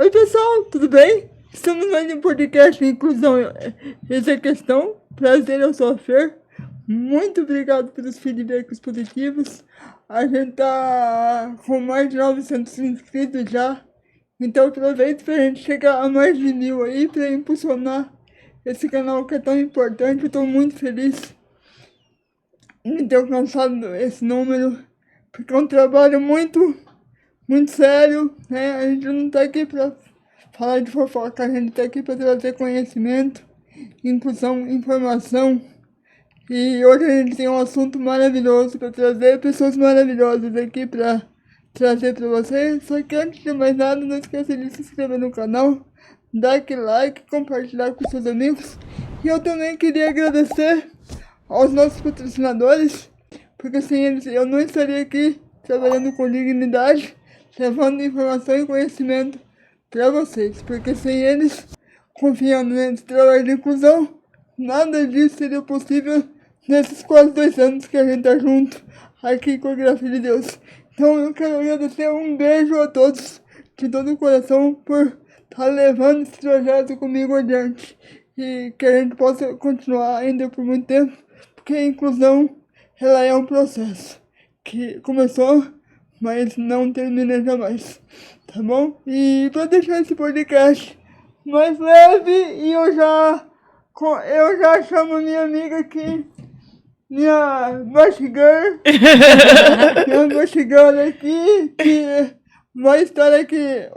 Oi pessoal, tudo bem? Estamos mais em podcast Inclusão Essa é a Questão. Prazer, eu sou a Fer. Muito obrigado pelos feedbacks positivos. A gente tá com mais de 900 inscritos já. Então aproveita pra gente chegar a mais de 1000 aí pra impulsionar esse canal que é tão importante. Eu tô muito feliz de ter alcançado esse número, porque é um trabalho muito sério, né? A gente não tá aqui pra falar de fofoca, a gente tá aqui pra trazer conhecimento, inclusão, informação. E hoje a gente tem um assunto maravilhoso pra trazer, pessoas maravilhosas aqui pra trazer pra vocês. Só que antes de mais nada, não esqueça de se inscrever no canal, dar aquele like, compartilhar com seus amigos. E eu também queria agradecer aos nossos patrocinadores, porque sem eles eu não estaria aqui trabalhando com dignidade, levando informação e conhecimento para vocês, porque sem eles, confiando nesse trabalho de inclusão, nada disso seria possível nesses quase 2 anos que a gente tá junto aqui com a Graça de Deus. Então eu quero agradecer, um beijo a todos de todo o coração por estar levando esse projeto comigo adiante e que a gente possa continuar ainda por muito tempo, porque a inclusão ela é um processo que começou, mas não termina jamais, tá bom? E para deixar esse podcast mais leve, e eu já chamo minha amiga aqui, minha Bush Girl, minha Bush Girl aqui, que vai estar aqui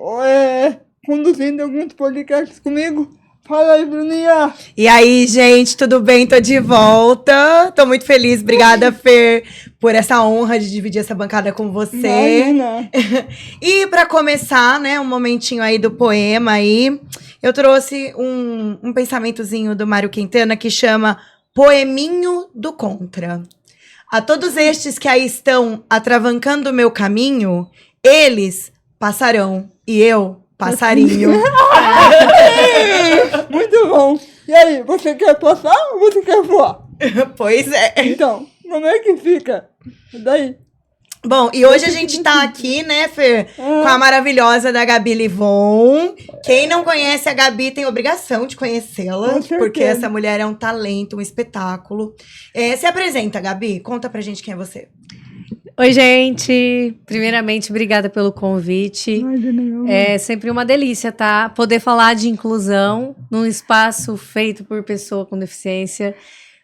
conduzindo alguns podcasts comigo. Fala aí, Bruninha! E aí, gente, tudo bem? Tô de volta. Tô muito feliz. Obrigada, Fer, por essa honra de dividir essa bancada com você. Imagina. E pra começar, né, um momentinho aí do poema aí, eu trouxe um pensamentozinho do Mário Quintana que chama Poeminho do Contra. A todos estes que aí estão atravancando o meu caminho, eles passarão e eu passarinho. Muito bom. E aí, você quer passar ou você quer voar? Pois é. Então, como é que fica? Daí? Bom, e hoje a gente tá aqui, né, Fer, com a maravilhosa da Gabi Livon. Quem não conhece a Gabi tem obrigação de conhecê-la, porque essa mulher é um talento, um espetáculo. Se apresenta, Gabi, conta pra gente quem é você. Oi, gente! Primeiramente, obrigada pelo convite. É sempre uma delícia, tá? Poder falar de inclusão num espaço feito por pessoa com deficiência,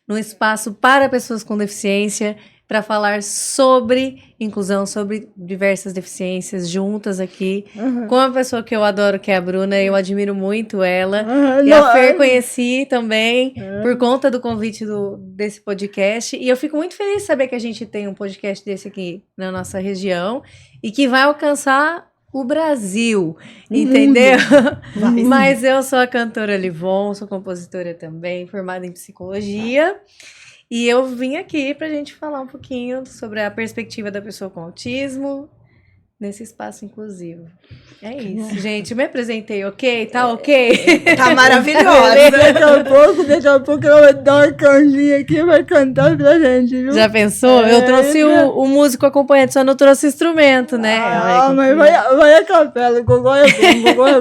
num espaço para pessoas com deficiência, para falar sobre inclusão, sobre diversas deficiências juntas aqui, com uma pessoa que eu adoro, que é a Bruna. Eu admiro muito ela. E a Fer conheci também por conta do convite desse podcast. E eu fico muito feliz de saber que a gente tem um podcast desse aqui na nossa região e que vai alcançar o Brasil, entendeu? Mas eu sou a cantora Livon, sou compositora também, formada em psicologia. E eu vim aqui pra gente falar um pouquinho sobre a perspectiva da pessoa com autismo nesse espaço inclusivo. É isso, gente. Me apresentei, ok? Tá ok? Tá maravilhosa. Daqui a pouco ela vai dar uma canjinha aqui e vai cantar pra gente, viu? Já pensou? Eu trouxe o músico acompanhante, só não trouxe instrumento, né? Mas vai a capela, o gogó é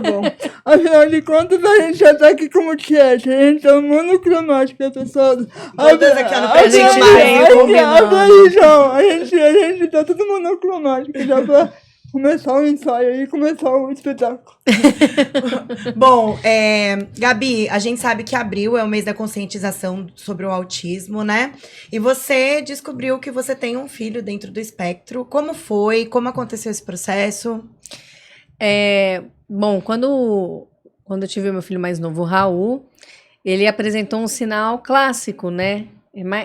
bom. Afinal de contas, a gente já tá aqui como chat, a gente é monocromática, pessoal. Todas aqui no presente mais. Abre aí, João. A gente tá tudo monocromático já pra começar o ensaio e começar o espetáculo. Bom, Gabi, a gente sabe que abril é o mês da conscientização sobre o autismo, né? E você descobriu que você tem um filho dentro do espectro. Como foi? Como aconteceu esse processo? Bom, quando eu tive o meu filho mais novo, o Raul, ele apresentou um sinal clássico, né?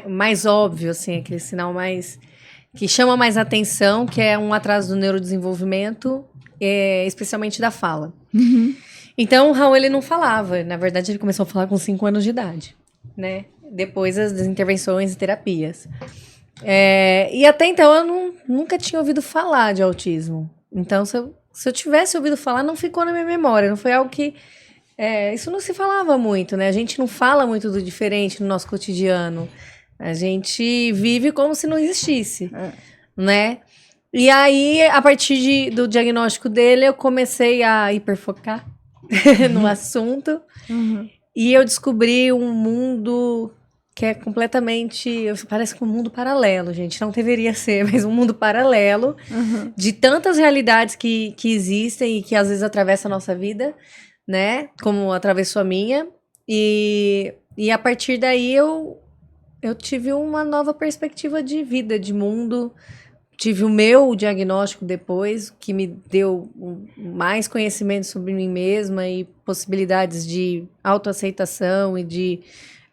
Mais óbvio, assim, aquele sinal mais que chama mais atenção, que é um atraso do neurodesenvolvimento, especialmente da fala. Então, o Raul, ele não falava. Na verdade, ele começou a falar com 5 anos de idade, né? Depois das intervenções e terapias. E até então, eu nunca tinha ouvido falar de autismo. Então, se eu tivesse ouvido falar, não ficou na minha memória. Não foi algo que... isso não se falava muito, né? A gente não fala muito do diferente no nosso cotidiano. A gente vive como se não existisse, né? E aí, a partir do diagnóstico dele, eu comecei a hiperfocar no assunto. E eu descobri um mundo que é completamente... Parece que um mundo paralelo, gente. Não deveria ser, mas um mundo paralelo de tantas realidades que existem e que às vezes atravessam a nossa vida, né? Como atravessou a minha. E a partir daí eu tive uma nova perspectiva de vida, de mundo. Tive o meu diagnóstico depois, que me deu mais conhecimento sobre mim mesma e possibilidades de autoaceitação e de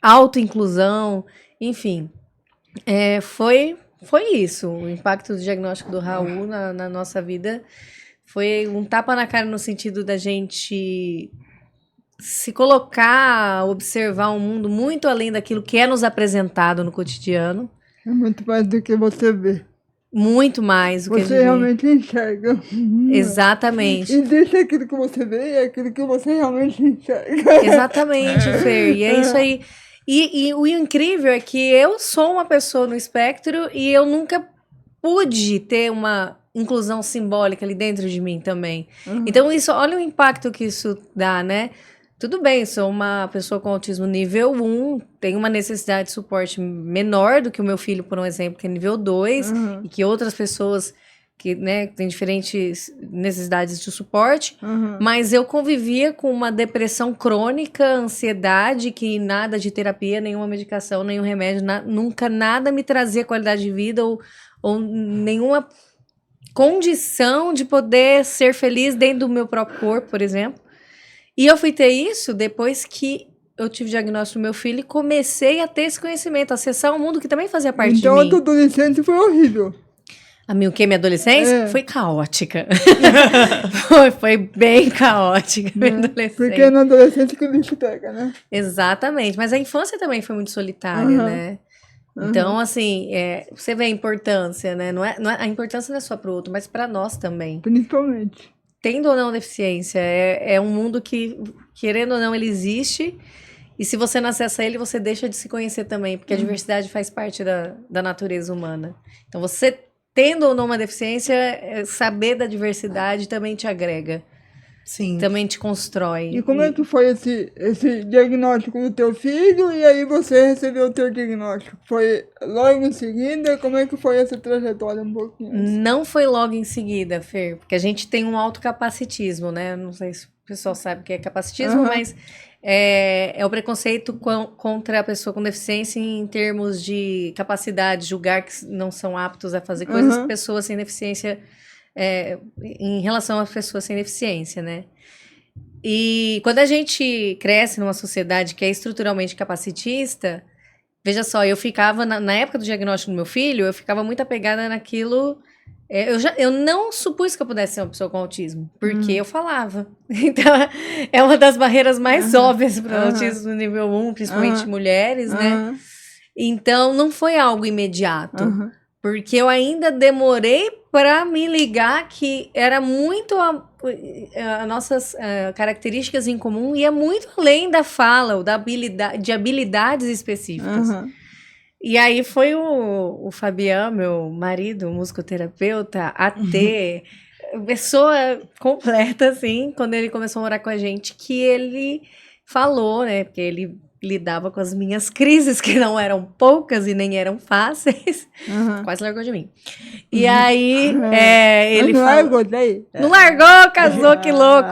autoinclusão, enfim. Foi isso. O impacto do diagnóstico do Raul na nossa vida foi um tapa na cara no sentido da gente se colocar, observar um mundo muito além daquilo que é nos apresentado no cotidiano. É muito mais do que você vê. Muito mais do que a gente Você realmente enxerga. Exatamente. Existe aquilo que você vê e aquilo que você realmente enxerga. Exatamente, Fer. E é isso aí. E o incrível é que eu sou uma pessoa no espectro e eu nunca pude ter uma inclusão simbólica ali dentro de mim também. Então, olha o impacto que isso dá, né? Tudo bem, sou uma pessoa com autismo nível 1, tenho uma necessidade de suporte menor do que o meu filho, por um exemplo, que é nível 2, e que outras pessoas que, né, têm diferentes necessidades de suporte, mas eu convivia com uma depressão crônica, ansiedade, que nada de terapia, nenhuma medicação, nenhum remédio, nunca nada me trazia qualidade de vida ou nenhuma condição de poder ser feliz dentro do meu próprio corpo, por exemplo. E eu fui ter isso depois que eu tive diagnóstico do meu filho e comecei a ter esse conhecimento, acessar um mundo que também fazia parte de mim. Então, a tua adolescência foi horrível. Minha adolescência foi caótica. foi bem caótica, minha adolescência. Porque na adolescência que o bicho pega, né? Exatamente. Mas a infância também foi muito solitária, né? Então, assim, você vê a importância, né? A importância não é só para o outro, mas para nós também. Principalmente. Tendo ou não deficiência, é um mundo que, querendo ou não, ele existe. E se você não acessa ele, você deixa de se conhecer também, porque a diversidade faz parte da natureza humana. Então, você tendo ou não uma deficiência, saber da diversidade também te agrega. Sim. Também te constrói. E como é que foi esse diagnóstico do teu filho e aí você recebeu o teu diagnóstico? Foi logo em seguida? Como é que foi essa trajetória um pouquinho? Não foi logo em seguida, Fer, porque a gente tem um autocapacitismo, né? Não sei se o pessoal sabe o que é capacitismo, mas é o preconceito contra a pessoa com deficiência em termos de capacidade, julgar que não são aptos a fazer coisas que pessoas sem deficiência... em relação às pessoas sem deficiência, né? E quando a gente cresce numa sociedade que é estruturalmente capacitista, veja só, eu ficava, na época do diagnóstico do meu filho, eu ficava muito apegada naquilo... Eu não supus que eu pudesse ser uma pessoa com autismo, porque eu falava. Então, é uma das barreiras mais óbvias para o autismo no nível 1, principalmente mulheres, né? Então, não foi algo imediato. Porque eu ainda demorei para me ligar que era muito as nossas características em comum e é muito além da fala, ou de habilidades específicas. E aí foi o Fabian, meu marido, musicoterapeuta, AT, pessoa completa, assim, quando ele começou a morar com a gente, que ele falou, né, porque ele lidava com as minhas crises, que não eram poucas e nem eram fáceis. Quase largou de mim. E aí, ele não falou... largou daí? Não largou, casou, que louco.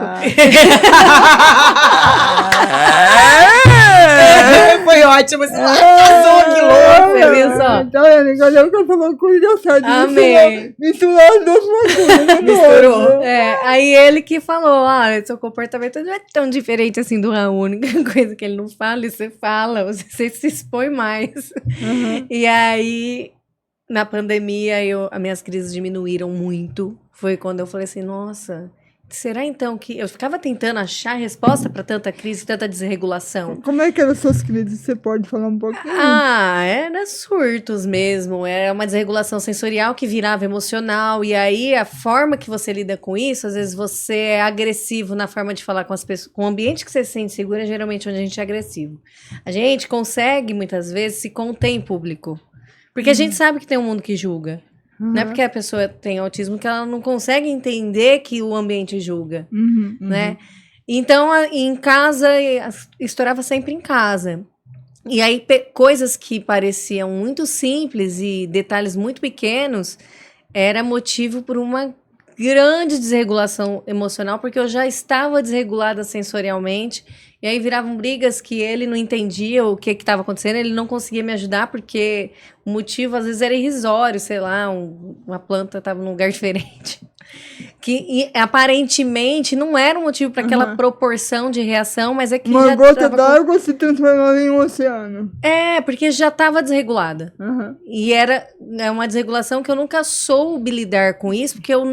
Foi ótimo. Casou, que louco. Você viu só? Então, eu que eu falou com ele, certo. Amém. Misturou as duas coisas. Misturou. Aí ele que falou, seu comportamento não é tão diferente assim do Raul, a única coisa que ele não fala, você fala, você se expõe mais. E aí, na pandemia, as minhas crises diminuíram muito. Foi quando eu falei assim, nossa, será então que... Eu ficava tentando achar resposta para tanta crise, tanta desregulação. Como é que eram suas crises? Você pode falar um pouquinho? Era surtos mesmo. Era uma desregulação sensorial que virava emocional. E aí, a forma que você lida com isso, às vezes você é agressivo na forma de falar com as pessoas. Com o ambiente que você se sente seguro, é geralmente onde a gente é agressivo. A gente consegue, muitas vezes, se conter em público. Porque a gente sabe que tem um mundo que julga. Não é porque a pessoa tem autismo que ela não consegue entender que o ambiente julga, né? Então, em casa, estourava sempre em casa. E aí, coisas que pareciam muito simples e detalhes muito pequenos, era motivo por uma grande desregulação emocional, porque eu já estava desregulada sensorialmente, e aí viravam brigas que ele não entendia o que estava acontecendo, ele não conseguia me ajudar, porque o motivo às vezes era irrisório, sei lá, uma planta estava num lugar diferente. Que aparentemente não era um motivo para aquela proporção de reação, mas é que Uma já gota d'água se transformava em um oceano. porque já estava desregulada. E era uma desregulação que eu nunca soube lidar com isso, porque eu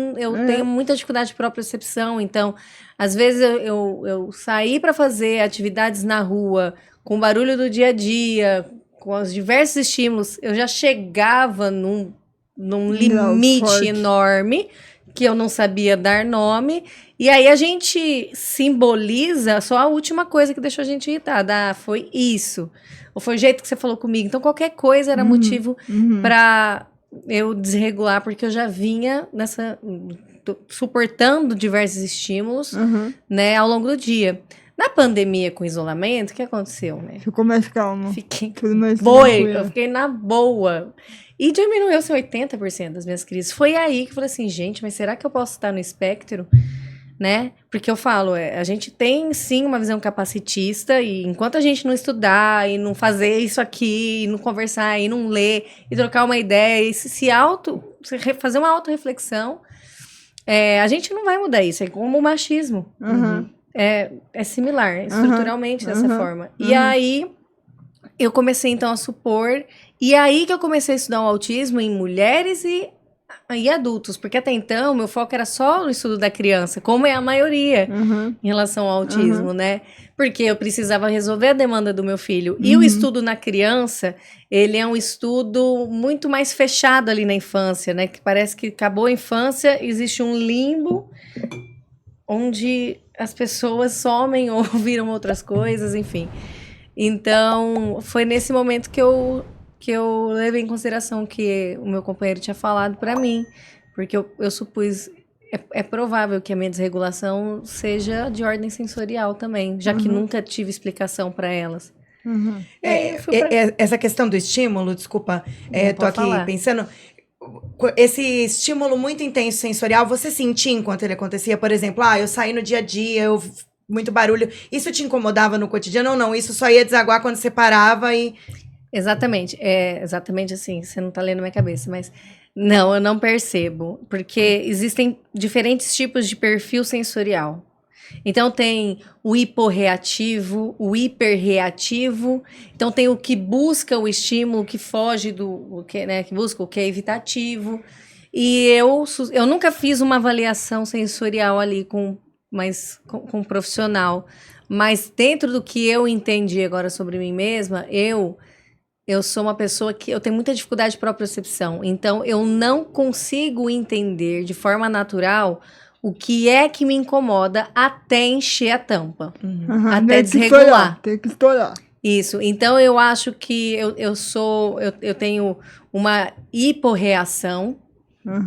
tenho muita dificuldade de propriocepção. Então, às vezes eu saí para fazer atividades na rua, com o barulho do dia a dia, com os diversos estímulos, eu já chegava num limite enorme, que eu não sabia dar nome, e aí a gente simboliza só a última coisa que deixou a gente irritada. Ah, foi isso. Ou foi o jeito que você falou comigo. Então, qualquer coisa era motivo para eu desregular, porque eu já vinha suportando diversos estímulos, né, ao longo do dia. Na pandemia, com isolamento, o que aconteceu, né? Ficou mais calmo. Fiquei mais eu fiquei na boa. E diminuiu-se 80% das minhas crises. Foi aí que eu falei assim, gente, mas será que eu posso estar no espectro? Né? Porque eu falo, a gente tem sim uma visão capacitista, e enquanto a gente não estudar e não fazer isso aqui, e não conversar, e não ler, e trocar uma ideia, e fazer uma autorreflexão, a gente não vai mudar isso. É como o machismo. É similar, estruturalmente, dessa forma. E aí, eu comecei então a supor, e aí que eu comecei a estudar o autismo em mulheres e adultos, porque até então meu foco era só no estudo da criança, como é a maioria em relação ao autismo, né? Porque eu precisava resolver a demanda do meu filho. E o estudo na criança, ele é um estudo muito mais fechado ali na infância, né? Que parece que acabou a infância, existe um limbo onde as pessoas somem ou viram outras coisas, enfim. Então, foi nesse momento que eu levei em consideração que o meu companheiro tinha falado para mim, porque eu supus, é provável que a minha desregulação seja de ordem sensorial também, já que nunca tive explicação para elas. Essa questão do estímulo, desculpa, tô aqui pensando, esse estímulo muito intenso sensorial, você sentia enquanto ele acontecia? Por exemplo, eu saí no dia a dia, muito barulho, isso te incomodava no cotidiano ou não? Isso só ia desaguar quando você parava e... Exatamente, exatamente assim, você não tá lendo minha cabeça, mas não, eu não percebo, porque existem diferentes tipos de perfil sensorial. Então tem o hiporreativo, o hiperreativo, então tem o que busca o estímulo, que foge do que, né, que busca o que é evitativo. E eu nunca fiz uma avaliação sensorial ali com um profissional, mas dentro do que eu entendi agora sobre mim mesma, eu sou uma pessoa que eu tenho muita dificuldade de propriocepção, então eu não consigo entender de forma natural o que é que me incomoda até encher a tampa, até desregular. Tem que estourar. Isso, então eu acho que eu tenho uma hiporreação,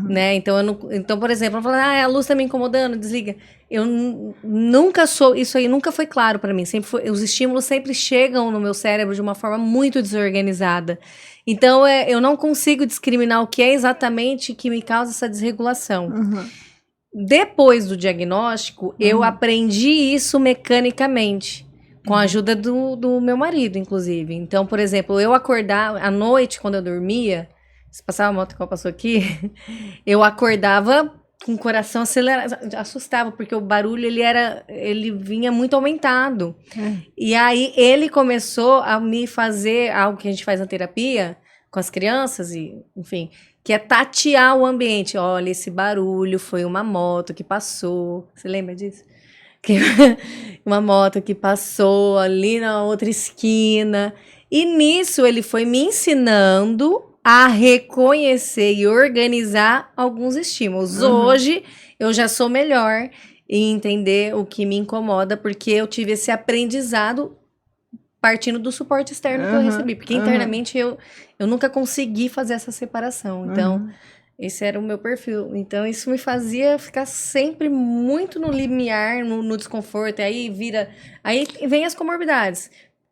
né? Então, por exemplo, eu falo, a luz tá me incomodando, desliga. Eu nunca sou, isso aí nunca foi claro para mim. Os estímulos sempre chegam no meu cérebro de uma forma muito desorganizada. Então, eu não consigo discriminar o que é exatamente que me causa essa desregulação. Depois do diagnóstico, eu aprendi isso mecanicamente, com a ajuda do meu marido, inclusive. Então, por exemplo, eu acordava à noite, quando eu dormia, se passava a moto que passou aqui, eu acordava com o coração acelerado, assustava, porque o barulho, ele vinha muito aumentado. E aí, ele começou a me fazer algo que a gente faz na terapia, com as crianças, e enfim, que é tatear o ambiente. Olha, esse barulho foi uma moto que passou. Você lembra disso? Uma moto que passou ali na outra esquina. E nisso, ele foi me ensinando a reconhecer e organizar alguns estímulos. Hoje, eu já sou melhor em entender o que me incomoda, porque eu tive esse aprendizado partindo do suporte externo que eu recebi. Porque internamente eu nunca consegui fazer essa separação. Então, Esse era o meu perfil. Então, isso me fazia ficar sempre muito no limiar, no desconforto. E aí Aí vem as comorbidades.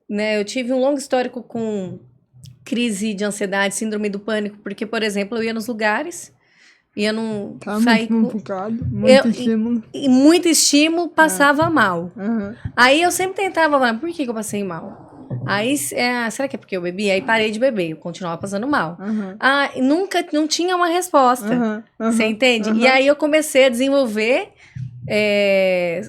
Né? Eu tive um longo histórico com crise de ansiedade, síndrome do pânico, porque, por exemplo, eu ia nos lugares, ia num. Tá sair muito complicado, muito estímulo. E muito estímulo, passava mal. Uhum. Aí eu sempre tentava, mas por que eu passei mal? Aí, será que é porque eu bebi? Aí parei de beber, eu continuava passando mal. Uhum. Não tinha uma resposta. Você entende? E aí eu comecei a desenvolver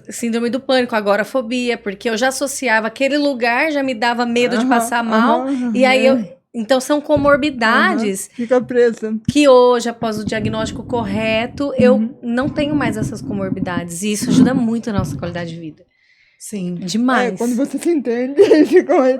síndrome do pânico, agorafobia, porque eu já associava aquele lugar, já me dava medo de passar mal. E aí então são comorbidades Fica presa. que hoje, após o diagnóstico correto, eu não tenho mais essas comorbidades. E isso ajuda muito a nossa qualidade de vida. Sim. Demais. Quando você se entende, fica mais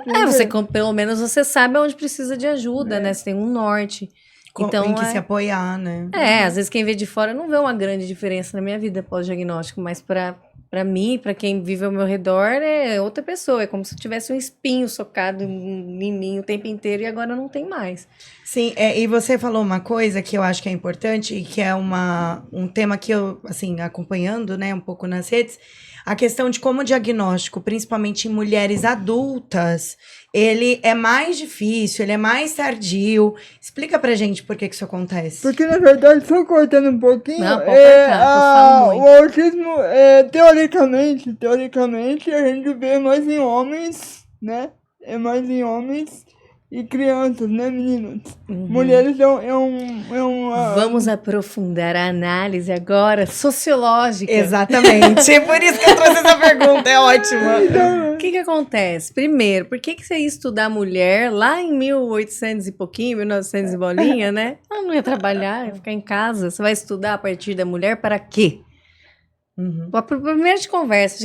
pelo menos você sabe onde precisa de ajuda, né? Você tem um norte. Então, tem que se apoiar, né? Às vezes quem vê de fora não vê uma grande diferença na minha vida pós-diagnóstico, mas pra mim, pra quem vive ao meu redor, é outra pessoa. É como se tivesse um espinho socado em mim o tempo inteiro e agora não tem mais. Sim, e você falou uma coisa que eu acho que é importante e que é um tema que eu, assim, acompanhando, né, um pouco nas redes, a questão de como o diagnóstico, principalmente em mulheres adultas, ele é mais difícil, ele é mais tardio. Explica pra gente por que isso acontece. Porque, na verdade, só cortando um pouquinho, Não, pode cortar, eu falo muito. o autismo, teoricamente, a gente vê mais em homens, né? É mais em homens e crianças, né, meninas? Mulheres Vamos aprofundar a análise agora, sociológica. Exatamente. Por isso que eu trouxe essa pergunta, é ótima. O que acontece? Primeiro, por que você ia estudar mulher lá em 1800 e pouquinho, 1900 e bolinha, né? Ela não ia trabalhar, ia ficar em casa. Você vai estudar a partir da mulher para quê? A primeira de conversa,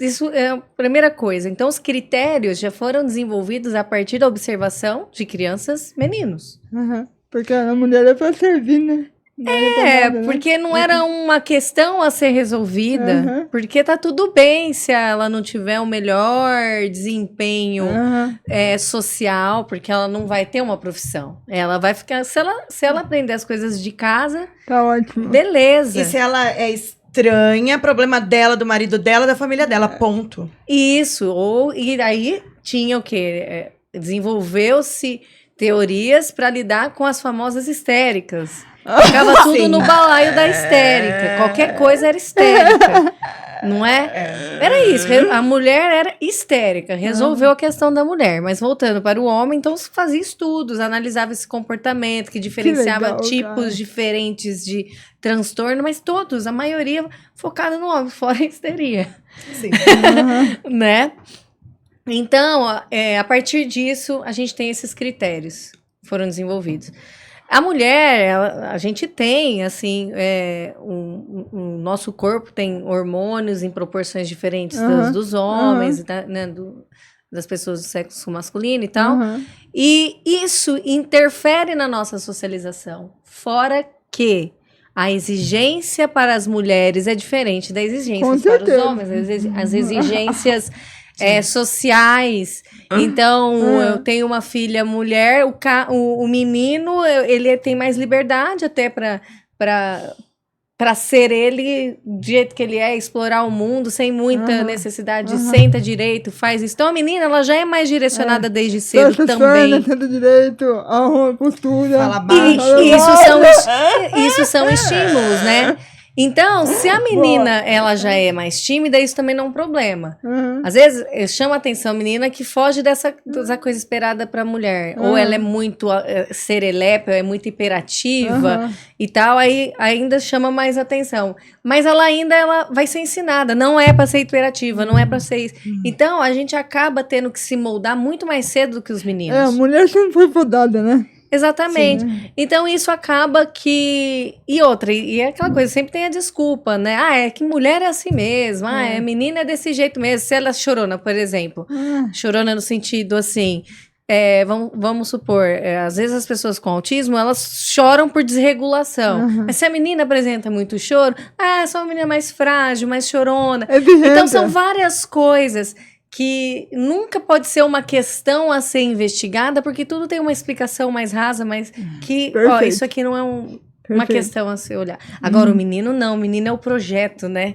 isso é a primeira coisa. Então, os critérios já foram desenvolvidos a partir da observação de crianças, meninos. Porque a mulher é pra servir, né? Porque não era uma questão a ser resolvida. Porque tá tudo bem se ela não tiver o melhor desempenho social, porque ela não vai ter uma profissão. Ela vai ficar... Se ela aprender as coisas de casa... Tá ótimo. Beleza. E se ela é estranha, problema dela, do marido dela, da família dela, ponto. Isso. E aí tinha o quê? Desenvolveu-se teorias para lidar com as famosas histéricas. Ficava tudo no balaio da histérica. Qualquer coisa era histérica. Não é? Era isso. A mulher era histérica. Resolveu a questão da mulher. Mas voltando para o homem, então fazia estudos, analisava esse comportamento, que diferenciava legal, tipos cara. diferentes de transtorno, mas todos, a maioria focada no homem, fora a histeria. Sim. Né? Então, a partir disso, a gente tem esses critérios que foram desenvolvidos. A mulher, a gente tem, assim, o nosso corpo tem hormônios em proporções diferentes dos homens, né, das pessoas do sexo masculino e tal. E isso interfere na nossa socialização. Fora que a exigência para as mulheres é diferente da exigência para os homens. As exigências sociais. Então, eu tenho uma filha mulher, o menino, ele tem mais liberdade até para ser ele do jeito que ele é, explorar o mundo sem muita necessidade de senta direito, faz isso. Então, a menina, ela já é mais direcionada desde cedo também. Senta direito, arruma postura. Fala baixo. Isso são estímulos, né? Então, se a menina, ela já é mais tímida, isso também não é um problema. Às vezes, chama atenção a menina que foge dessa coisa esperada pra mulher. Ou ela é muito serelepe, ou é muito hiperativa e tal, aí ainda chama mais atenção. Mas ela vai ser ensinada, não é pra ser hiperativa, não é pra ser isso. Então, a gente acaba tendo que se moldar muito mais cedo do que os meninos. A mulher sempre foi podada, né? Exatamente. Sim. Então, isso acaba que... E outra, e é aquela coisa, sempre tem a desculpa, né? É que mulher é assim mesmo, menina é desse jeito mesmo. Se ela é chorona, por exemplo. Chorona no sentido, assim... vamos supor, às vezes as pessoas com autismo, elas choram por desregulação. Mas se a menina apresenta muito choro, é só uma menina mais frágil, mais chorona. Então, são várias coisas... que nunca pode ser uma questão a ser investigada, porque tudo tem uma explicação mais rasa, mas que, isso aqui não é uma questão a se olhar. Agora, o menino não, o menino é o projeto, né?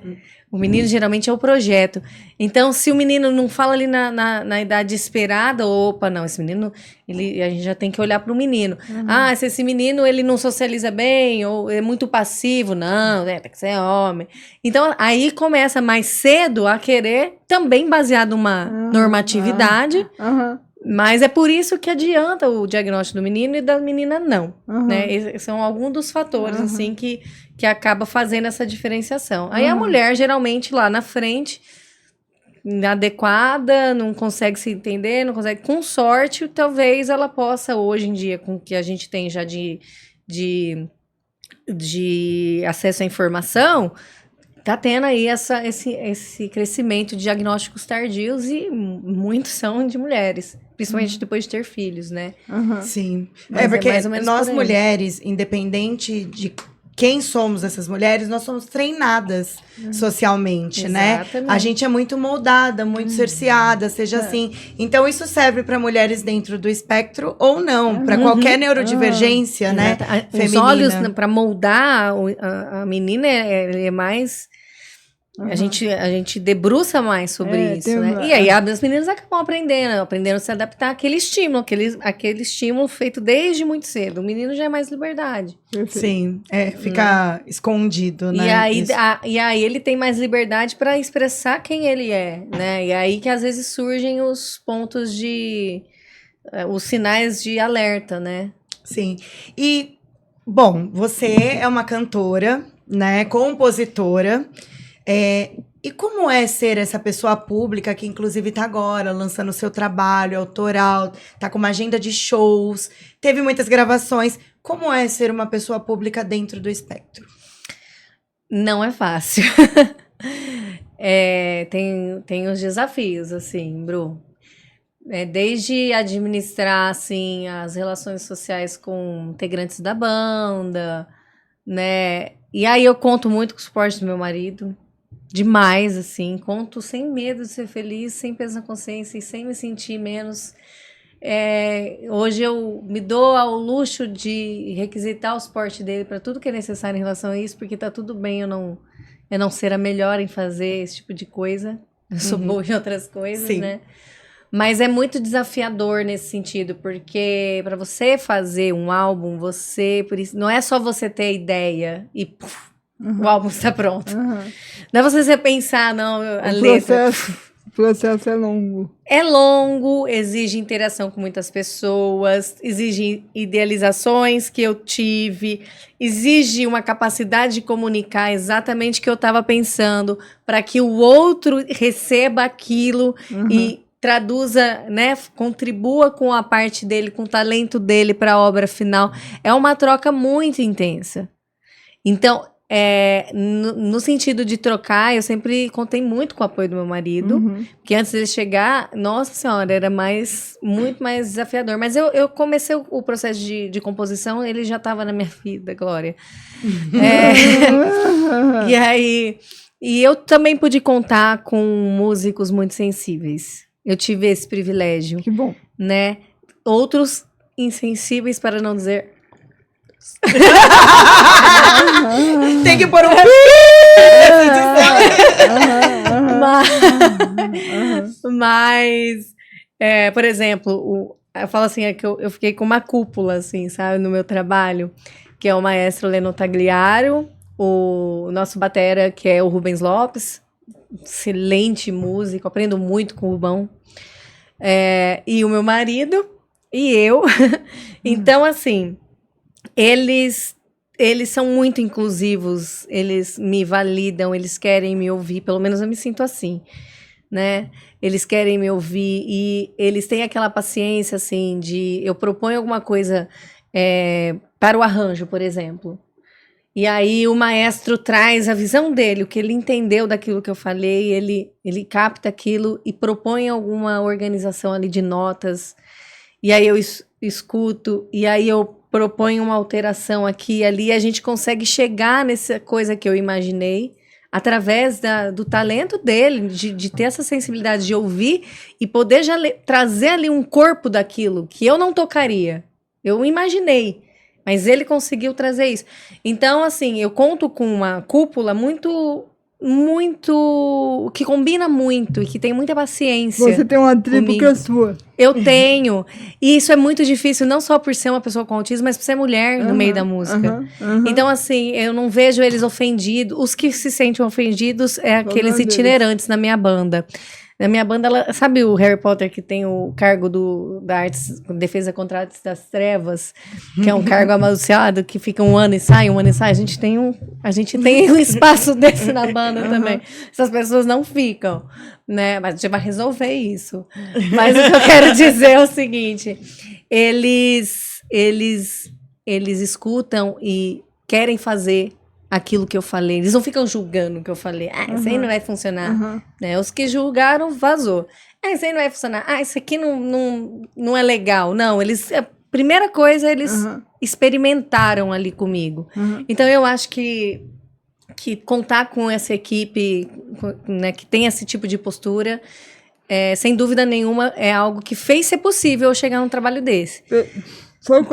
O menino geralmente é o projeto. Então, se o menino não fala ali na idade esperada, opa, não, esse menino, a gente já tem que olhar para o menino. Ah, se esse menino ele não socializa bem, ou é muito passivo, não, tem que ser homem. Então, aí começa mais cedo a querer, também baseado numa normatividade, mas é por isso que adianta o diagnóstico do menino e da menina não, né? Esses são alguns dos fatores, assim, que acaba fazendo essa diferenciação. Aí a mulher, geralmente, lá na frente, inadequada, não consegue se entender, não consegue... Com sorte, talvez ela possa, hoje em dia, com o que a gente tem já de acesso à informação... Tá tendo aí esse crescimento de diagnósticos tardios e muitos são de mulheres, principalmente depois de ter filhos, né? Sim. Mas porque mais ou menos nós por aí. mulheres, independente de quem somos essas mulheres, nós somos treinadas socialmente, né? Exatamente. A gente é muito moldada, muito cerceada, seja assim. Então, isso serve para mulheres dentro do espectro ou não, para qualquer neurodivergência, né? Exato. Os Feminina. olhos, para moldar a menina, é mais... A gente debruça mais sobre isso, né? E aí as meninas acabam aprendendo a se adaptar àquele estímulo, aquele estímulo feito desde muito cedo. O menino já é mais liberdade. Sim, fica escondido, né? E aí ele tem mais liberdade para expressar quem ele é, né? E aí que às vezes surgem os pontos os sinais de alerta, né? Sim. E, bom, você é uma cantora, né? Compositora. E como é ser essa pessoa pública que, inclusive, tá agora lançando o seu trabalho autoral, tá com uma agenda de shows, teve muitas gravações. Como é ser uma pessoa pública dentro do espectro? Não é fácil. Tem os desafios, assim, Bru. Desde administrar, assim, as relações sociais com integrantes da banda, né? E aí eu conto muito com o suporte do meu marido. Demais, assim, conto sem medo de ser feliz, sem peso na consciência e sem me sentir menos. Hoje eu me dou ao luxo de requisitar o suporte dele para tudo que é necessário em relação a isso, porque tá tudo bem eu não ser a melhor em fazer esse tipo de coisa. Eu sou boa em outras coisas, Sim. né? Mas é muito desafiador nesse sentido, porque para você fazer um álbum, por isso, não é só você ter a ideia e o álbum está pronto. Não é você pensar, não, a letra. O processo é longo. É longo, exige interação com muitas pessoas, exige idealizações que eu tive, exige uma capacidade de comunicar exatamente o que eu estava pensando, para que o outro receba aquilo e traduza, né, contribua com a parte dele, com o talento dele para a obra final. É uma troca muito intensa. Então, no sentido de trocar, eu sempre contei muito com o apoio do meu marido, porque antes dele chegar, nossa senhora, era muito mais desafiador. Mas eu comecei o processo de composição, ele já estava na minha vida, Glória. E eu também pude contar com músicos muito sensíveis. Eu tive esse privilégio. Que bom. Né? Outros insensíveis, para não dizer... Tem que pôr um mas por exemplo, eu falo assim, que eu fiquei com uma cúpula, assim, sabe, no meu trabalho, que é o maestro Leno Tagliaro, o nosso batera, que é o Rubens Lopes, excelente músico, aprendo muito com o Rubão, e o meu marido, e eu. Então, assim, eles são muito inclusivos, eles me validam, eles querem me ouvir, pelo menos eu me sinto assim, né? Eles querem me ouvir e eles têm aquela paciência, assim, de eu proponho alguma coisa para o arranjo, por exemplo. E aí o maestro traz a visão dele, o que ele entendeu daquilo que eu falei, ele capta aquilo e propõe alguma organização ali de notas. E aí eu escuto, e aí eu proponho uma alteração aqui e ali, e a gente consegue chegar nessa coisa que eu imaginei, através do talento dele, de ter essa sensibilidade de ouvir e poder já trazer ali um corpo daquilo que eu não tocaria. Eu imaginei. Mas ele conseguiu trazer isso. Então, assim, eu conto com uma cúpula muito, que combina muito e que tem muita paciência. Você tem uma tribo comigo. que é sua. Eu tenho. E isso é muito difícil, não só por ser uma pessoa com autismo, mas por ser mulher no meio da música. Então, assim, eu não vejo eles ofendidos. Os que se sentem ofendidos é aqueles itinerantes na minha banda. Na minha banda, sabe o Harry Potter que tem o cargo da Artes, Defesa contra Artes das Trevas, que é um cargo amaldiçoado, que fica um ano e sai, um ano e sai? A gente tem um espaço desse na banda também. Essas pessoas não ficam, né? Mas a gente vai resolver isso. Mas o que eu quero dizer é o seguinte, eles escutam e querem fazer aquilo que eu falei. Eles não ficam julgando o que eu falei. Ah, isso aí não vai funcionar. Né? Os que julgaram, vazou. Ah, isso aí não vai funcionar. Ah, isso aqui não é legal. Não, a primeira coisa, eles experimentaram ali comigo. Então, eu acho que contar com essa equipe, né, que tem esse tipo de postura, sem dúvida nenhuma, é algo que fez ser possível eu chegar num trabalho desse. Só te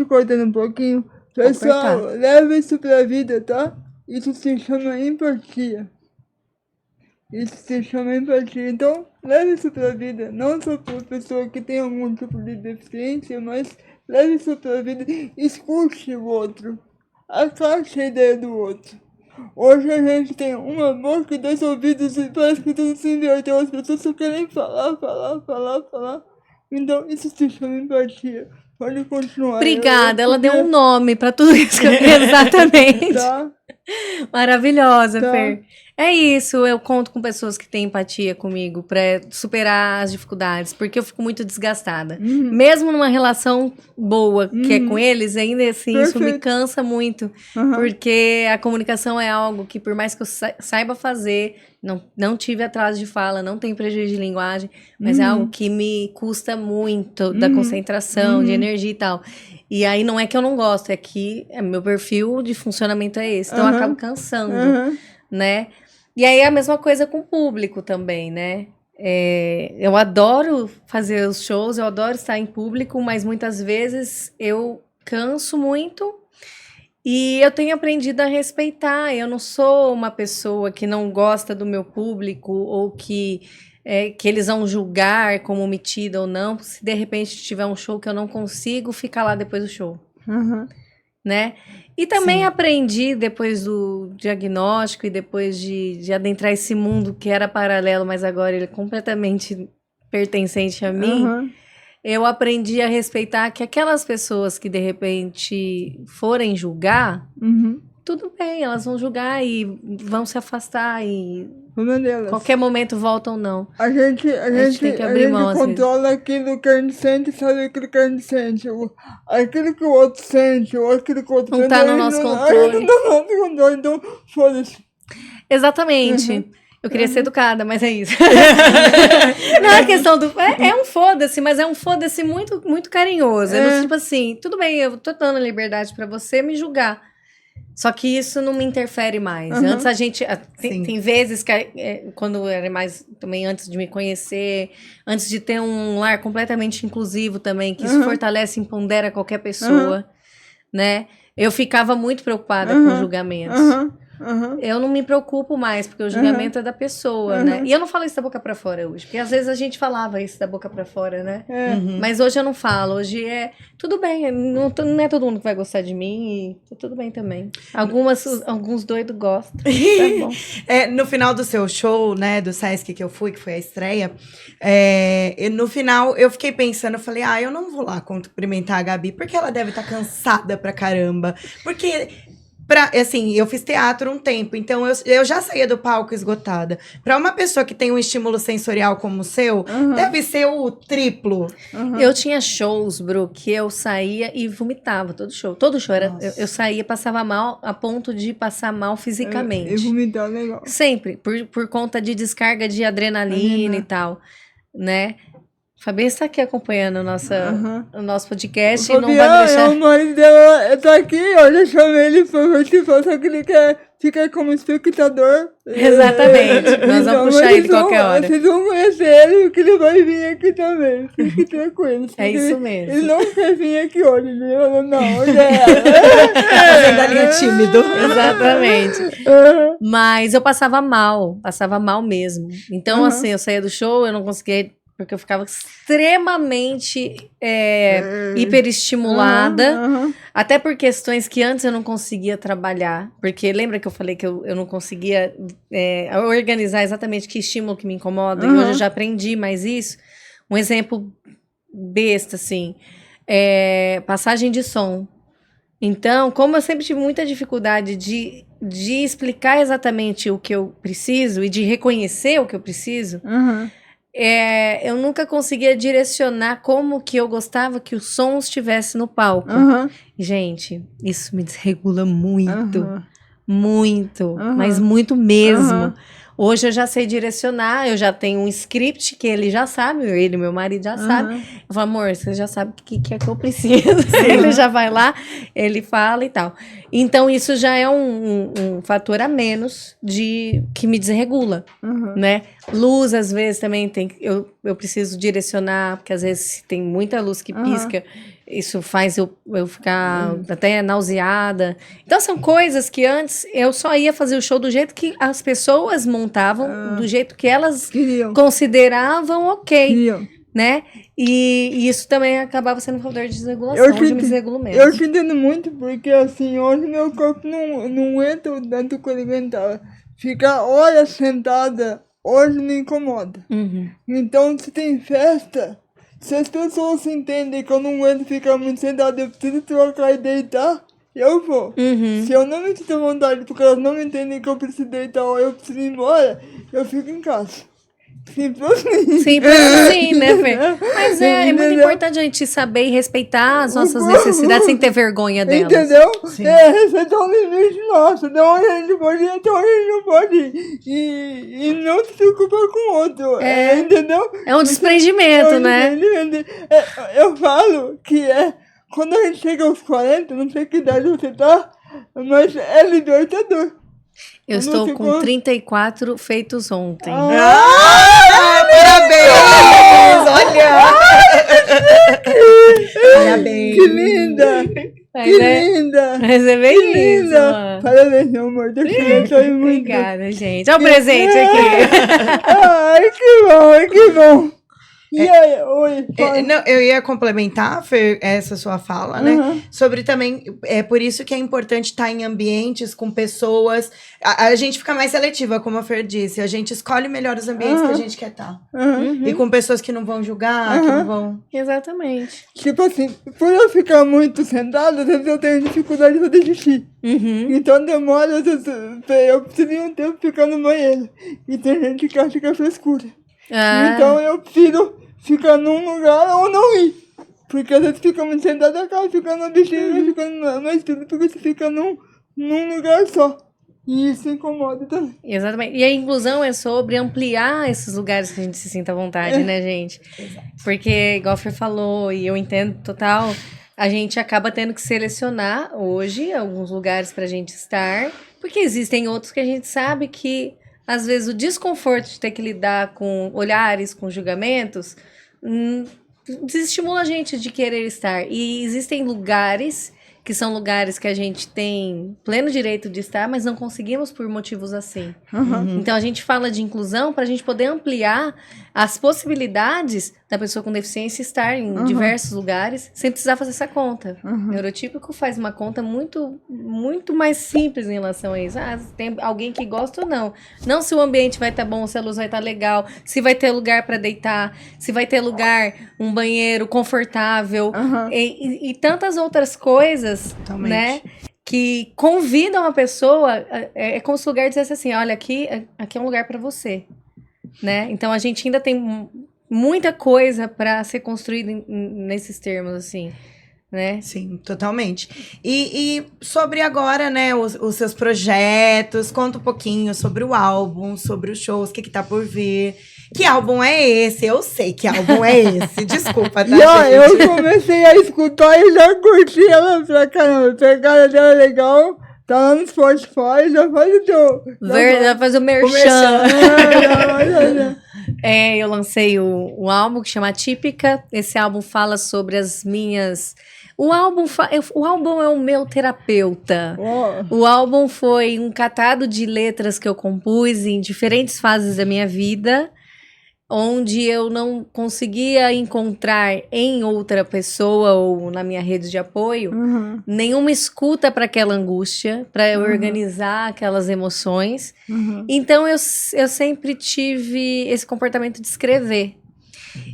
cortando um pouquinho. Pessoal, leva isso pra vida, tá? Isso se chama empatia. Então, leve isso pra vida. Não só pra pessoa que tem algum tipo de deficiência, mas leve isso pra vida. Escute o outro. Acate a ideia do outro. Hoje a gente tem uma boca e 2 ouvidos e parece que tudo se inverteu. As pessoas só querem falar. Então, isso se chama empatia. Pode continuar. Obrigada, ela deu um nome pra tudo isso que eu exatamente. Tá. Maravilhosa, Fer. É isso, eu conto com pessoas que têm empatia comigo pra superar as dificuldades, porque eu fico muito desgastada. Mesmo numa relação boa, que é com eles, ainda assim, isso me cansa muito, porque a comunicação é algo que, por mais que eu saiba fazer, não tive atraso de fala, não tem prejuízo de linguagem, mas é algo que me custa muito da concentração, de energia e tal. E aí não é que eu não gosto, é que meu perfil de funcionamento é esse, então eu acabo cansando, né? E aí é a mesma coisa com o público também, né? Eu adoro fazer os shows, eu adoro estar em público, mas muitas vezes eu canso muito e eu tenho aprendido a respeitar. Eu não sou uma pessoa que não gosta do meu público ou que eles vão julgar como metida ou não, se de repente tiver um show que eu não consigo ficar lá depois do show, né? E também aprendi depois do diagnóstico e depois de adentrar esse mundo que era paralelo, mas agora ele é completamente pertencente a mim, eu aprendi a respeitar que aquelas pessoas que de repente forem julgar, tudo bem, elas vão julgar e vão se afastar e qualquer momento voltam ou não. A gente tem que abrir mão, controla aquilo que a gente sente, sabe aquilo que a gente sente. Aquilo que o outro sente, ou aquilo que o outro não sente. Não tá no nosso controle. Não tá no nosso controle, então foda-se. Exatamente. Eu queria ser educada, mas é isso. Não é questão do... É um foda-se, mas é um foda-se muito, muito carinhoso. Tipo assim, tudo bem, eu tô dando liberdade pra você me julgar. Só que isso não me interfere mais. Antes a gente... Tem vezes que, quando era mais... Também antes de me conhecer, antes de ter um lar completamente inclusivo também, que isso fortalece e empodera qualquer pessoa, né? Eu ficava muito preocupada com julgamentos. Eu não me preocupo mais, porque o julgamento é da pessoa, né? E eu não falo isso da boca pra fora hoje, porque às vezes a gente falava isso da boca pra fora, né? Mas hoje eu não falo, hoje tudo bem, não é todo mundo que vai gostar de mim e tá tudo bem também. Alguns doidos gostam, tá bom. No final do seu show, né, do Sesc que eu fui, que foi a estreia, no final eu fiquei pensando, eu falei, eu não vou lá cumprimentar a Gabi, porque ela deve estar cansada pra caramba, porque... assim, eu fiz teatro um tempo, então eu já saía do palco esgotada. Pra uma pessoa que tem um estímulo sensorial como o seu, deve ser o triplo. Eu tinha shows, Bru, que eu saía e vomitava todo show. Todo show era... Eu saía, passava mal, a ponto de passar mal fisicamente. Eu vomitar legal. Sempre, por conta de descarga de adrenalina e tal, né? Fabi está aqui acompanhando o nosso podcast e não Fabiano, vai deixar. o marido dela tá aqui, eu já chamei ele pra participar, só que ele quer ficar como espectador. Exatamente, nós vamos puxar ele qualquer hora. Vocês vão conhecer ele, porque ele vai vir aqui também. Fique tranquilo. É isso mesmo. Ele não quer vir aqui hoje, ele falou, não, hoje Fazendo a linha tímido. Exatamente. Mas eu passava mal mesmo. Então, assim, eu saía do show, eu não conseguia, porque eu ficava extremamente hiperestimulada, até por questões que antes eu não conseguia trabalhar, porque lembra que eu falei que eu não conseguia organizar exatamente que estímulo que me incomoda, e hoje eu já aprendi mais isso. Um exemplo besta, assim, passagem de som. Então, como eu sempre tive muita dificuldade de explicar exatamente o que eu preciso e de reconhecer o que eu preciso, eu nunca conseguia direcionar como que eu gostava que o som estivesse no palco. Gente, isso me desregula muito. Muito. Mas muito mesmo. Hoje eu já sei direcionar, eu já tenho um script que ele já sabe, ele, meu marido, já sabe. Eu falo, amor, você já sabe o que é que eu preciso. Ele já vai lá, ele fala e tal. Então, isso já é um fator a menos que me desregula, né? Luz, às vezes, também eu preciso direcionar, porque às vezes tem muita luz que pisca, isso faz eu ficar até nauseada. Então, são coisas que antes eu só ia fazer o show do jeito que as pessoas montavam, do jeito que elas consideravam ok, né? E isso também acabava sendo um fator de desregulação, hoje eu me desregulo mesmo. Eu te entendo muito, porque assim, hoje meu corpo não aguenta o tanto que ele aguentava. Ficar horas sentada, hoje me incomoda. Então, se tem festa, se as pessoas entendem que eu não aguento ficar muito sentada, eu preciso trocar e deitar, eu vou. Se eu não me sinto vontade, porque elas não entendem que eu preciso deitar ou eu preciso ir embora, eu fico em casa. Simples assim, né, Fê? Mas é muito importante a gente saber e respeitar as nossas necessidades sem ter vergonha delas. Entendeu? Respeitar o limite nosso, de onde a gente pode ir até onde a gente não pode ir. E não se preocupar com o outro. Entendeu? É um desprendimento, né? Eu falo que quando a gente chega aos 40, não sei que idade você tá, mas é libertador. Eu estou com 34 feitos ontem. Parabéns! Olha! Parabéns! Que linda! Que linda! Mas é bem linda! Parabéns, meu amor. Deus te abençoe muito. Obrigada, gente. Olha o presente aqui. Ai, que bom, que bom. E aí, oi, não, eu ia complementar, Fer, essa sua fala, né? Sobre também, por isso que é importante estar em ambientes com pessoas. A gente fica mais seletiva, como a Fer disse. A gente escolhe melhor os ambientes que a gente quer estar. E com pessoas que não vão julgar, que não vão... Exatamente. Tipo assim, por eu ficar muito sentada, às vezes eu tenho dificuldade de fazer xixi. Então demora, às vezes, eu preciso de um tempo ficar no banheiro. E tem gente que acha que é frescura. Então eu prefiro ficar num lugar ou não ir. Porque às vezes fica muito sentada, acaba ficando na bexiga, ficando mais tudo, porque você fica num lugar só. E isso incomoda também. Exatamente. E a inclusão é sobre ampliar esses lugares que a gente se sinta à vontade, né, gente? Exato. Porque, igual a Fer falou, e eu entendo total, a gente acaba tendo que selecionar hoje alguns lugares pra gente estar, porque existem outros que a gente sabe que às vezes o desconforto de ter que lidar com olhares, com julgamentos, desestimula a gente de querer estar. E existem lugares que são lugares que a gente tem pleno direito de estar, mas não conseguimos por motivos assim. Então a gente fala de inclusão para a gente poder ampliar as possibilidades da pessoa com deficiência estar em diversos lugares sem precisar fazer essa conta. Neurotípico faz uma conta muito, muito mais simples em relação a isso. Tem alguém que gosta ou não. Não se o ambiente vai estar bom, se a luz vai estar legal, se vai ter lugar para deitar, se vai ter lugar, um banheiro confortável e tantas outras coisas, né? Que convidam a pessoa, é como se o lugar dissesse assim, olha, aqui é um lugar para você, né? Então a gente ainda tem muita coisa para ser construída nesses termos, assim. né? Sim, totalmente. E sobre agora, né, os seus projetos, conta um pouquinho sobre o álbum, sobre os shows, o que tá por vir. Que álbum é esse? Eu sei que álbum é esse. Desculpa, tá, Eu gente? comecei a escutar e já curti ela pra caramba. A pegada dela é legal. Tá lá no Spotify, já faz o teu. Já faz o merchan. Eu lancei um álbum que chama Típica. Esse álbum fala sobre as minhas... O álbum é o meu terapeuta. O álbum foi um catado de letras que eu compus em diferentes fases da minha vida, onde eu não conseguia encontrar em outra pessoa ou na minha rede de apoio nenhuma escuta para aquela angústia, para eu organizar aquelas emoções. Então eu sempre tive esse comportamento de escrever.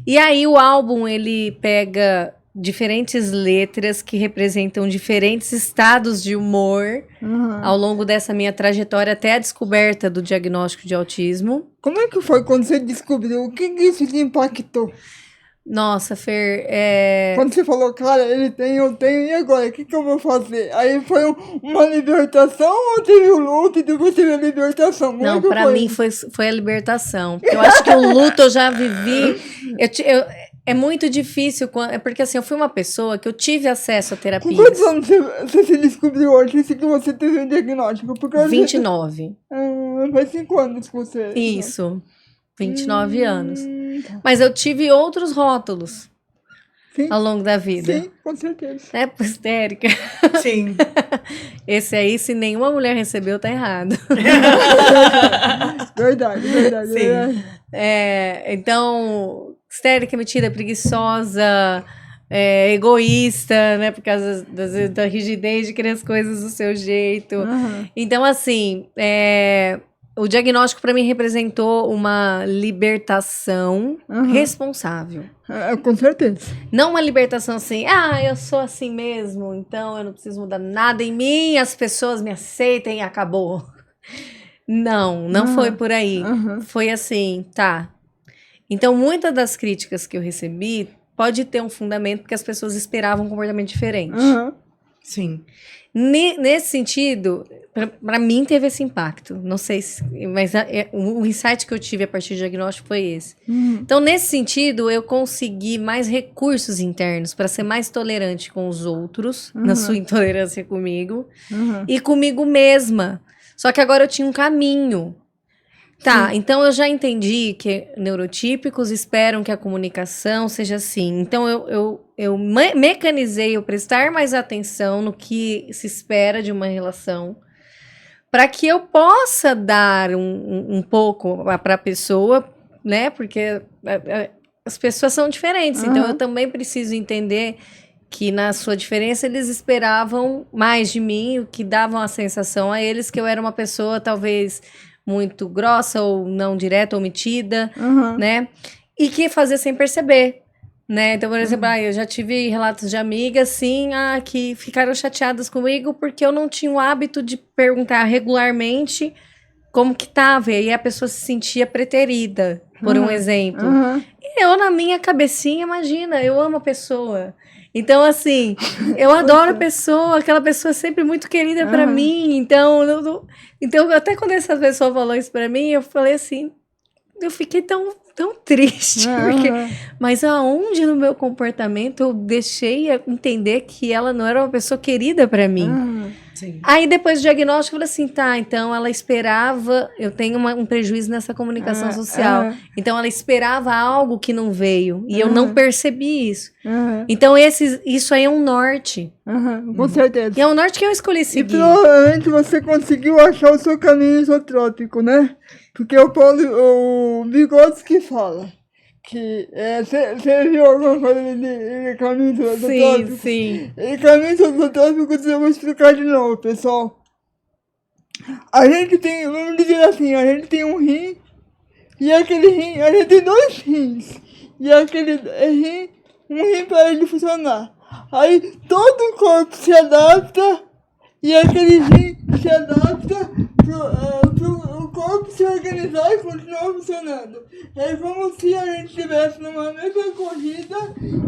E aí o álbum ele pega diferentes letras que representam diferentes estados de humor ao longo dessa minha trajetória até a descoberta do diagnóstico de autismo. Como é que foi quando você descobriu? O que isso te impactou? Nossa, Fer, Quando você falou, cara, ele tem, eu tenho, e agora? O que eu vou fazer? Aí foi uma libertação ou teve o luto e depois teve a libertação? Não, pra mim foi a libertação. Eu acho que o luto eu já vivi. É muito difícil, porque assim, eu fui uma pessoa que eu tive acesso à terapia. Com quantos anos você se descobriu hoje? Isso que você teve um diagnóstico? Porque 29. Faz 5 anos que você... Isso, 29 anos. Mas eu tive outros rótulos ao longo da vida. Sim, com certeza. É histérica. Sim. Esse aí, se nenhuma mulher recebeu, tá errado. Verdade. Sim. Então, histérica, metida, preguiçosa, egoísta, né? Por causa da rigidez de querer as coisas do seu jeito. Então, assim, o diagnóstico para mim representou uma libertação responsável. Com certeza. Não uma libertação assim, eu sou assim mesmo, então eu não preciso mudar nada em mim, as pessoas me aceitem e acabou. Não foi por aí. Foi assim, tá. Então, muitas das críticas que eu recebi pode ter um fundamento porque as pessoas esperavam um comportamento diferente. Sim. Nesse sentido, para mim teve esse impacto. Não sei se... Mas o insight que eu tive a partir do diagnóstico foi esse. Então, nesse sentido, eu consegui mais recursos internos para ser mais tolerante com os outros, na sua intolerância comigo, e comigo mesma. Só que agora eu tinha um caminho. Tá, então eu já entendi que neurotípicos esperam que a comunicação seja assim. Então eu mecanizei eu prestar mais atenção no que se espera de uma relação para que eu possa dar um pouco para a pessoa, né? Porque as pessoas são diferentes. Então eu também preciso entender que na sua diferença eles esperavam mais de mim, o que dava a sensação a eles que eu era uma pessoa talvez muito grossa ou não direta ou metida, né? E que fazia sem perceber, né? Então, por exemplo, eu já tive relatos de amigas, assim, que ficaram chateadas comigo porque eu não tinha o hábito de perguntar regularmente como que tava. E aí a pessoa se sentia preterida, por um exemplo. E eu, na minha cabecinha, imagina, eu amo a pessoa. Então, assim, eu adoro a pessoa, aquela pessoa é sempre muito querida pra mim. Então, até quando essa pessoa falou isso pra mim, eu falei assim, eu fiquei tão triste. Mas aonde no meu comportamento eu deixei entender que ela não era uma pessoa querida pra mim? Sim. Aí depois do diagnóstico eu falei assim, tá, então ela esperava, eu tenho um prejuízo nessa comunicação social. Então ela esperava algo que não veio e eu não percebi isso. Então isso aí é um norte. Com certeza. E é um norte que eu escolhi E seguir. provavelmente você conseguiu achar o seu caminho isotrópico, né? Porque o Vygotsky fala que você viu alguma coisa de caminho isotrópico? Sim. E caminho isotrópico eu vou explicar de novo, pessoal. A gente tem, vamos dizer assim, a gente tem um rim e aquele rim, a gente tem 2 rins. E aquele rim, um rim para ele funcionar. Aí todo o corpo se adapta e aquele rim se adapta o corpo se organizar e continuar funcionando. É como se a gente estivesse numa mesma corrida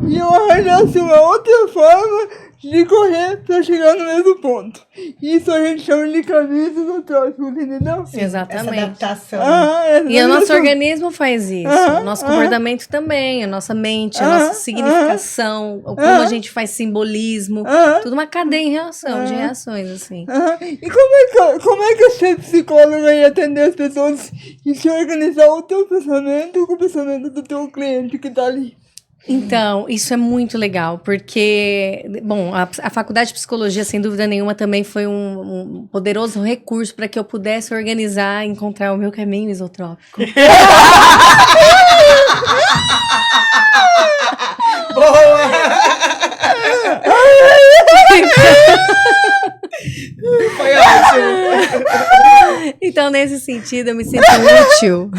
e eu arranjasse uma outra forma de correr para chegar no mesmo ponto. Isso a gente chama de caminhos isotrópicos, entendeu? Essa Exatamente. adaptação. E o nosso organismo faz isso. O nosso comportamento também, a nossa mente, a nossa significação, como a gente faz simbolismo, tudo uma cadeia de reações, assim. E como é que ser psicóloga e atender as pessoas e se organizar o teu pensamento com o pensamento do teu cliente que tá ali? Então, isso é muito legal, porque, bom, a faculdade de psicologia, sem dúvida nenhuma, também foi um poderoso recurso para que eu pudesse organizar e encontrar o meu caminho isotrópico. Boa! Foi ótimo. Então, nesse sentido, eu me sinto útil,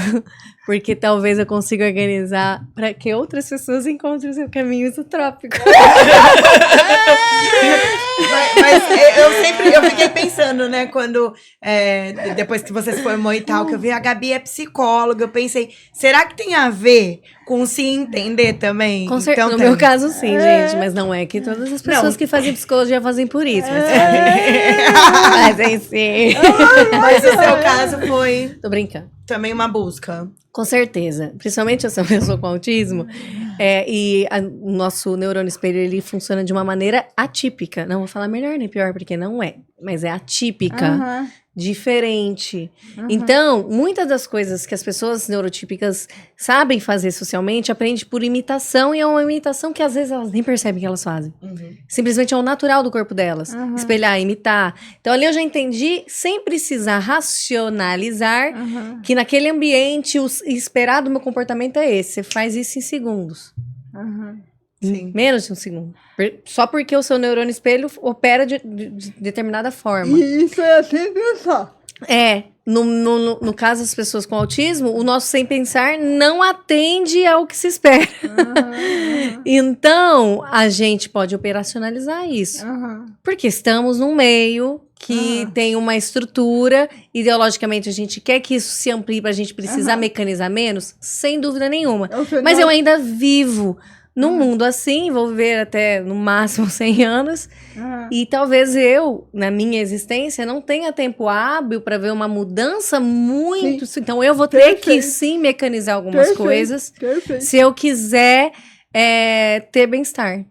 porque talvez eu consiga organizar para que outras pessoas encontrem o seu caminho isotrópico. Mas eu fiquei pensando, né, quando, depois que você se formou e tal, que eu vi a Gabi é psicóloga, eu pensei, será que tem a ver com se entender também? Com certeza, no meu caso sim, gente, mas não é que todas as pessoas que fazem psicologia fazem por isso, mas fazem sim. Mas o seu caso foi Tô brincando. também uma busca. Com certeza, principalmente essa pessoa com autismo, o nosso neurônio espelho, ele funciona de uma maneira atípica. Não vou falar melhor nem pior, porque não é, mas é atípica, diferente. Então, muitas das coisas que as pessoas neurotípicas sabem fazer socialmente, aprende por imitação, e é uma imitação que às vezes elas nem percebem que elas fazem. Simplesmente é o natural do corpo delas, espelhar, imitar. Então, ali eu já entendi, sem precisar racionalizar, que naquele ambiente o esperado do meu comportamento é esse. Você faz isso em segundos. Sim. Menos de um segundo. Só porque o seu neurônio espelho opera de determinada forma. E isso é sem pensar. No caso das pessoas com autismo, o nosso sem pensar não atende ao que se espera. Então, a gente pode operacionalizar isso. Porque estamos num meio que tem uma estrutura, ideologicamente a gente quer que isso se amplie para a gente precisar mecanizar menos, sem dúvida nenhuma. Mas eu ainda vivo num mundo assim, vou viver até no máximo 100 anos, e talvez eu, na minha existência, não tenha tempo hábil para ver uma mudança muito... Então eu vou ter que sim mecanizar algumas coisas, se eu quiser ter bem-estar.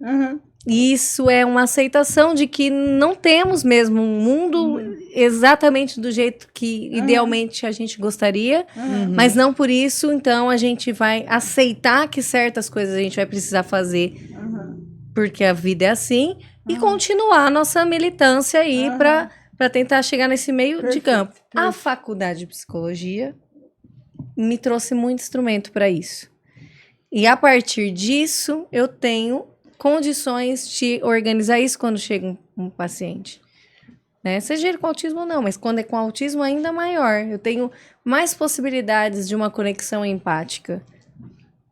Isso é uma aceitação de que não temos mesmo um mundo exatamente do jeito que idealmente a gente gostaria, mas não por isso, então, a gente vai aceitar que certas coisas a gente vai precisar fazer, porque a vida é assim, e continuar a nossa militância aí para tentar chegar nesse meio de campo. A faculdade de psicologia me trouxe muito instrumento para isso. E a partir disso, eu tenho condições de organizar isso quando chega um paciente. Né? Seja ele com autismo ou não, mas quando é com autismo ainda maior. Eu tenho mais possibilidades de uma conexão empática.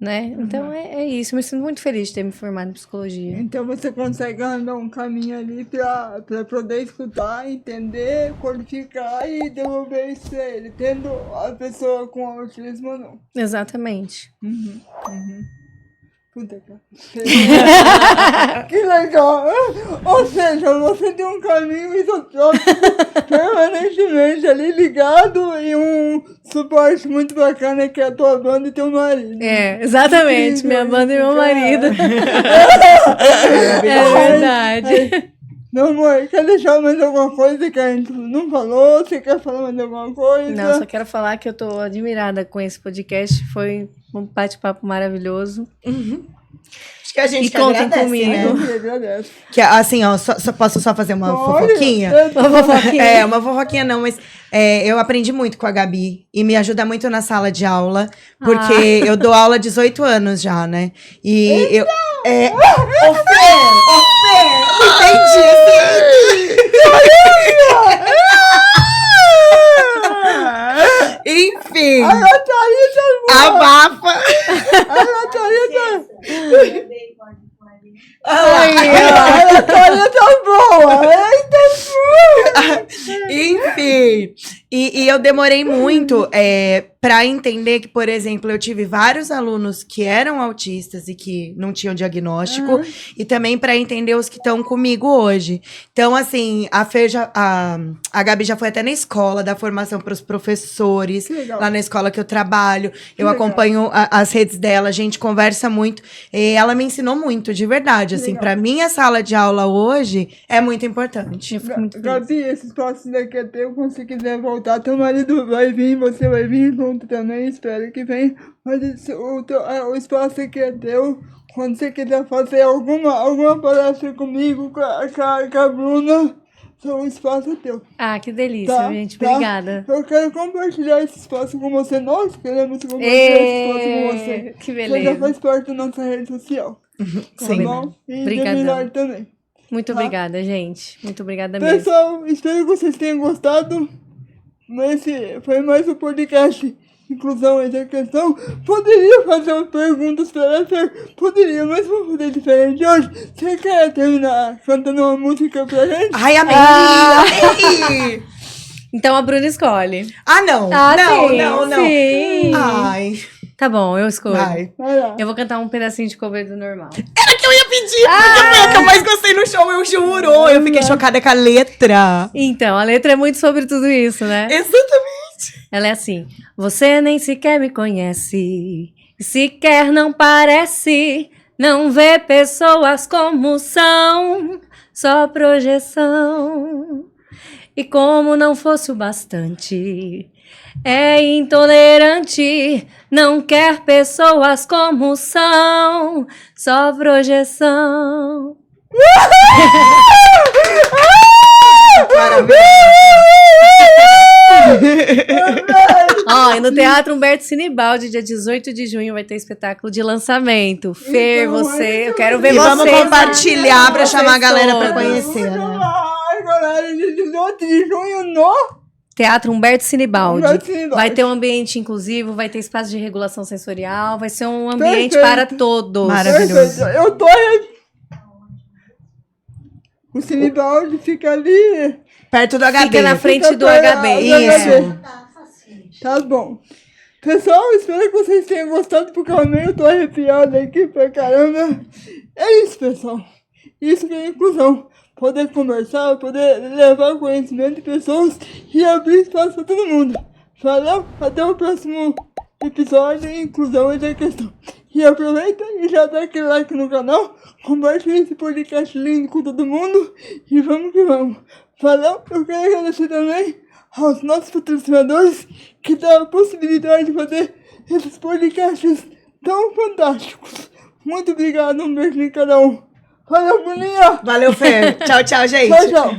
Né? Então é isso. Eu me sinto muito feliz de ter me formado em psicologia. Então você consegue andar um caminho ali para poder escutar, entender, codificar e devolver isso para ele, tendo a pessoa com autismo ou não. Exatamente. Puta que legal! Ou seja, você tem um caminho isotrópico permanentemente ali ligado e um suporte muito bacana que é a tua banda e teu marido. Exatamente, minha banda e meu marido. É verdade. Meu amor, quer deixar mais alguma coisa que a gente não falou? Você quer falar mais alguma coisa? Não, só quero falar que eu tô admirada com esse podcast. Foi um bate-papo maravilhoso. Acho que a gente contem agradece, comigo. né? Que, assim, ó, posso só fazer uma fofoquinha? Uma fofoquinha. Uma fofoquinha não, mas eu aprendi muito com a Gabi e me ajuda muito na sala de aula, porque eu dou aula há 18 anos já, né? E eu... Ô, Fê! Entendi! Enfim! A Natalita Abafa! A Natalita... A Natalita boa! Eita, enfim! aí eu demorei muito para entender que, por exemplo, eu tive vários alunos que eram autistas e que não tinham diagnóstico, e também para entender os que estão comigo hoje. Então, assim, a Gabi já foi até na escola, dar formação para os professores, lá na escola que eu trabalho. Eu acompanho as redes dela, a gente conversa muito. E ela me ensinou muito, de verdade. Assim, para mim, a sala de aula hoje é muito importante. Eu fico muito feliz. Gabi, esse espaço daqui é teu, quando você quiser voltar, teu marido vai vir, você vai vir junto também, espero que venha. Mas o espaço aqui é teu, quando você quiser fazer alguma palestra comigo, com a Bruna, o espaço é teu. Ah, que delícia, gente, obrigada. Eu quero compartilhar esse espaço com você, nós queremos compartilhar esse espaço com você. Que beleza. Você já faz parte da nossa rede social. Sim. Bom? E Obrigadão. também. Muito obrigada, gente. Muito obrigada mesmo. Pessoal, espero que vocês tenham gostado. Esse foi mais um podcast Inclusão e Questão. Poderia fazer umas perguntas para ela, poderia, mas vou fazer diferente hoje. Você quer terminar cantando uma música pra gente? Ai, amei! Então a Bruna escolhe. Ah, não. Não. Sim. Ai. Tá bom, eu escolho. Vai. Vai lá. Eu vou cantar um pedacinho de cover do normal. Era que eu ia pedir, porque foi a que eu mais gostei no show, eu juro. Eu fiquei chocada com a letra. Então, a letra é muito sobre tudo isso, né? Exatamente. Ela é assim: você nem sequer me conhece, sequer não parece, não vê pessoas como são, só projeção. E como não fosse o bastante, é intolerante, não quer pessoas como são, só projeção. Parabéns. Ó, e no Teatro Humberto Sinibaldi, dia 18 de junho, vai ter espetáculo de lançamento. Fer, Então, você, eu quero ver E você. vamos compartilhar pra vocês chamar a galera pra todos. conhecer, né? Ai, galera, 18 de junho no Teatro Humberto Sinibaldi. Humberto Sinibaldi. Vai ter um ambiente inclusivo, vai ter espaço de regulação sensorial, vai ser um ambiente Perfeito. para todos. Maravilhoso. Perfeito. Eu tô... O Sinibaldi fica ali... Perto do HB. Fica na frente Fica do perto HB. do Isso. Tá bom. Pessoal, espero que vocês tenham gostado, porque eu tô arrepiado aqui pra caramba. É isso, pessoal. Isso que é inclusão. Poder conversar, poder levar conhecimento de pessoas e abrir espaço pra todo mundo. Valeu? Até o próximo episódio. Inclusão é a questão. E aproveita e já dá aquele like no canal. Compartilha esse podcast lindo com todo mundo. E vamos que vamos. Valeu? Eu quero agradecer também aos nossos patrocinadores que dão a possibilidade de fazer esses podcasts tão fantásticos. Muito obrigado, um beijo em cada um. Valeu, Bruninha! Valeu, Fer. Tchau, tchau, gente. Tchau, tchau.